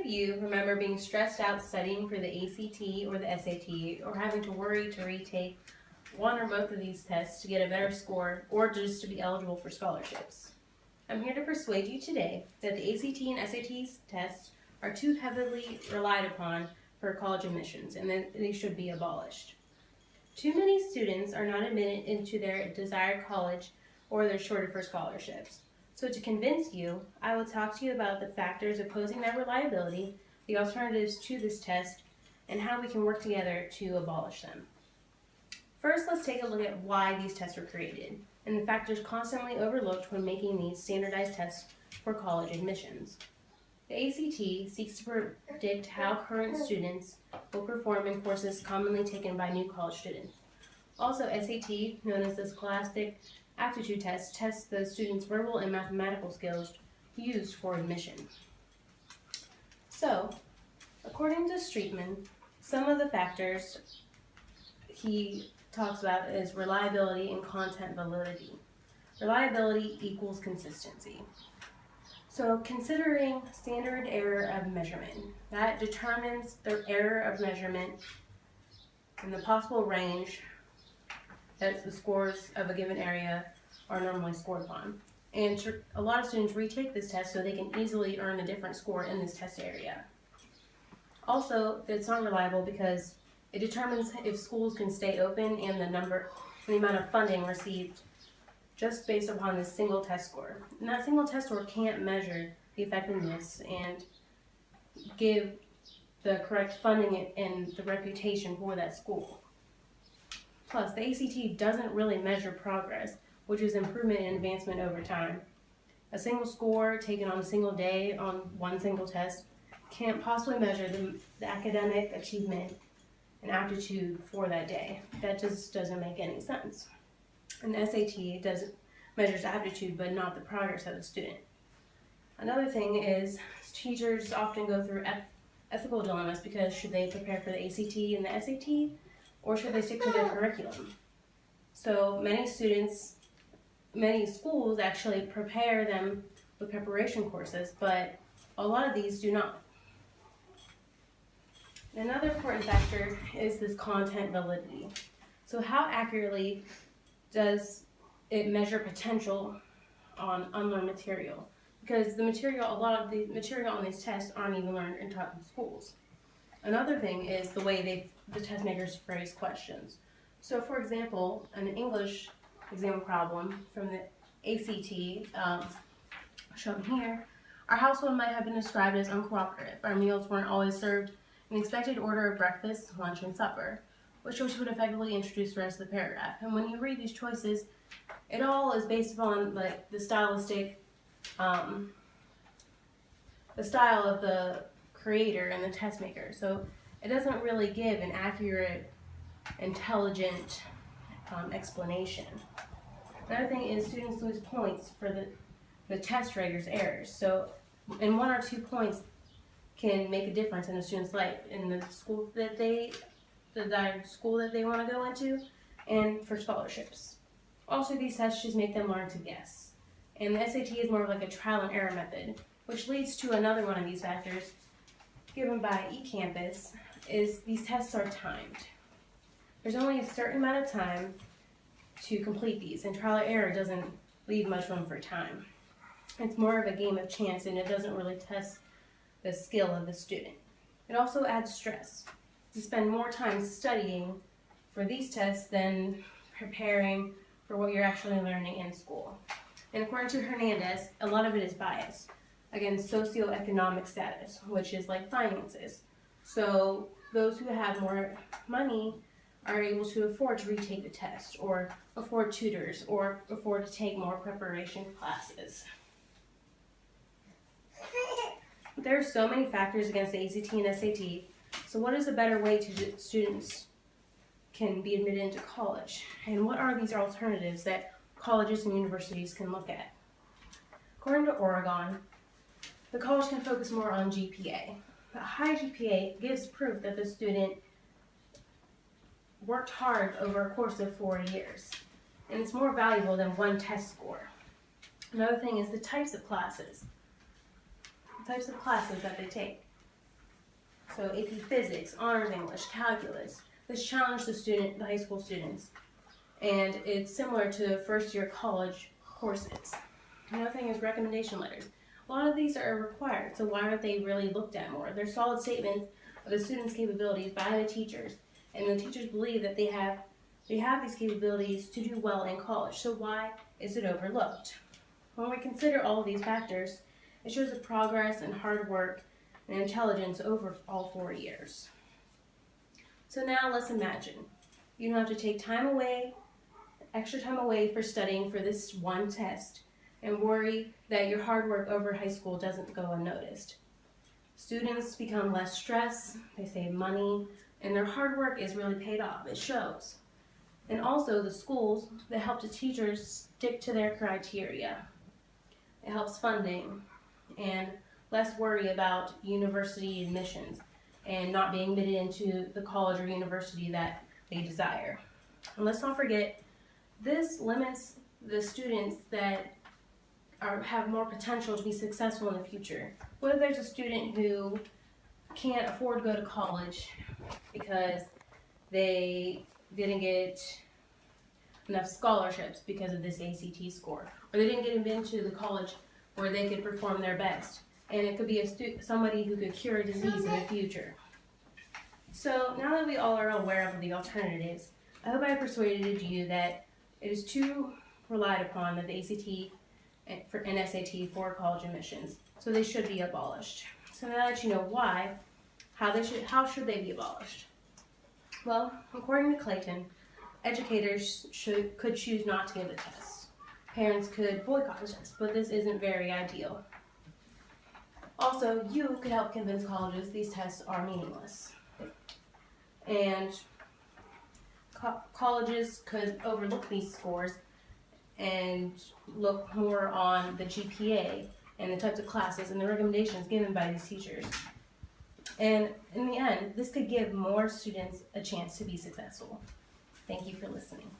of you remember being stressed out studying for the ACT or the SAT, or having to worry to retake one or both of these tests to get a better score, or just to be eligible for scholarships? I'm here to persuade you today that the ACT and SAT tests are too heavily relied upon for college admissions, and that they should be abolished. Too many students are not admitted into their desired college, or they're shorted for scholarships. So to convince you, I will talk to you about the factors opposing that reliability, the alternatives to this test, and how we can work together to abolish them. First, let's take a look at why these tests were created, and the factors constantly overlooked when making these standardized tests for college admissions. The ACT seeks to predict how current students will perform in courses commonly taken by new college students. Also, SAT, known as the Scholastic Aptitude Test, tests the students' verbal and mathematical skills used for admission. So, according to Streetman, some of the factors he talks about is reliability and content validity. Reliability equals consistency. So, considering standard error of measurement, that determines the error of measurement and the possible range that the scores of a given area are normally scored upon. And a lot of students retake this test so they can easily earn a different score in this test area. Also, it's not reliable because it determines if schools can stay open and the amount of funding received just based upon this single test score. And that single test score can't measure the effectiveness and give the correct funding and the reputation for that school. Plus, the ACT doesn't really measure progress, which is improvement and advancement over time. A single score taken on a single day on one single test can't possibly measure the academic achievement and aptitude for that day. That just doesn't make any sense. And the SAT measures aptitude, but not the progress of the student. Another thing is teachers often go through ethical dilemmas because should they prepare for the ACT and the SAT, or should they stick to their curriculum? So many schools actually prepare them with preparation courses, but a lot of these do not. Another important factor is this content validity. So how accurately does it measure potential on unlearned material? Because a lot of the material on these tests aren't even learned and taught in schools. Another thing is the way the test makers phrase questions. So for example, an English exam problem from the ACT, shown here, our household might have been described as uncooperative. Our meals weren't always served in the expected order of breakfast, lunch, and supper, which would effectively introduce the rest of the paragraph. And when you read these choices, it all is based upon like the stylistic, the style of the creator and the test maker. So it doesn't really give an accurate, intelligent explanation. Another thing is students lose points for the test writer's errors. So, and 1 or 2 points can make a difference in a student's life in the school that they want to go into, and for scholarships. Also, these tests just make them learn to guess. And the SAT is more of like a trial and error method, which leads to another one of these factors given by eCampus, is these tests are timed. There's only a certain amount of time to complete these, and trial and error doesn't leave much room for time. It's more of a game of chance, and it doesn't really test the skill of the student. It also adds stress. You spend more time studying for these tests than preparing for what you're actually learning in school. And according to Hernandez, a lot of it is biased against socioeconomic status, which is like finances. So those who have more money are able to afford to retake the test, or afford tutors, or afford to take more preparation classes. There are so many factors against the ACT and SAT. So what is a better way to students can be admitted into college? And what are these alternatives that colleges and universities can look at? According to Oregon, the college can focus more on GPA. A high GPA gives proof that the student worked hard over a course of 4 years, and it's more valuable than one test score. Another thing is the types of classes that they take. So AP Physics, Honors English, Calculus. This challenged the high school students. And it's similar to first-year college courses. Another thing is recommendation letters. A lot of these are required, so why aren't they really looked at more? They're solid statements of the students' capabilities by the teachers, and the teachers believe that they have these capabilities to do well in college, so why is it overlooked? When we consider all of these factors, it shows the progress and hard work and intelligence over all 4 years. So now let's imagine you don't have to take extra time away for studying for this one test and worry that your hard work over high school doesn't go unnoticed. Students become less stressed, they save money, and their hard work is really paid off. It shows. And also the schools that help the teachers stick to their criteria. It helps funding and less worry about university admissions and not being admitted into the college or university that they desire. And let's not forget, this limits the students that have more potential to be successful in the future. What if there's a student who can't afford to go to college because they didn't get enough scholarships because of this ACT score, or they didn't get into the college where they could perform their best, and it could be somebody who could cure a disease in the future. So now that we all are aware of the alternatives, I hope I persuaded you that it is too relied upon that the ACT and SAT for college admissions, so they should be abolished. So now that you know why, how should they be abolished? Well, according to Clayton, educators could choose not to give the tests. Parents could boycott the tests, but this isn't very ideal. Also, you could help convince colleges these tests are meaningless. And colleges could overlook these scores and look more on the GPA and the types of classes and the recommendations given by these teachers. And in the end, this could give more students a chance to be successful. Thank you for listening.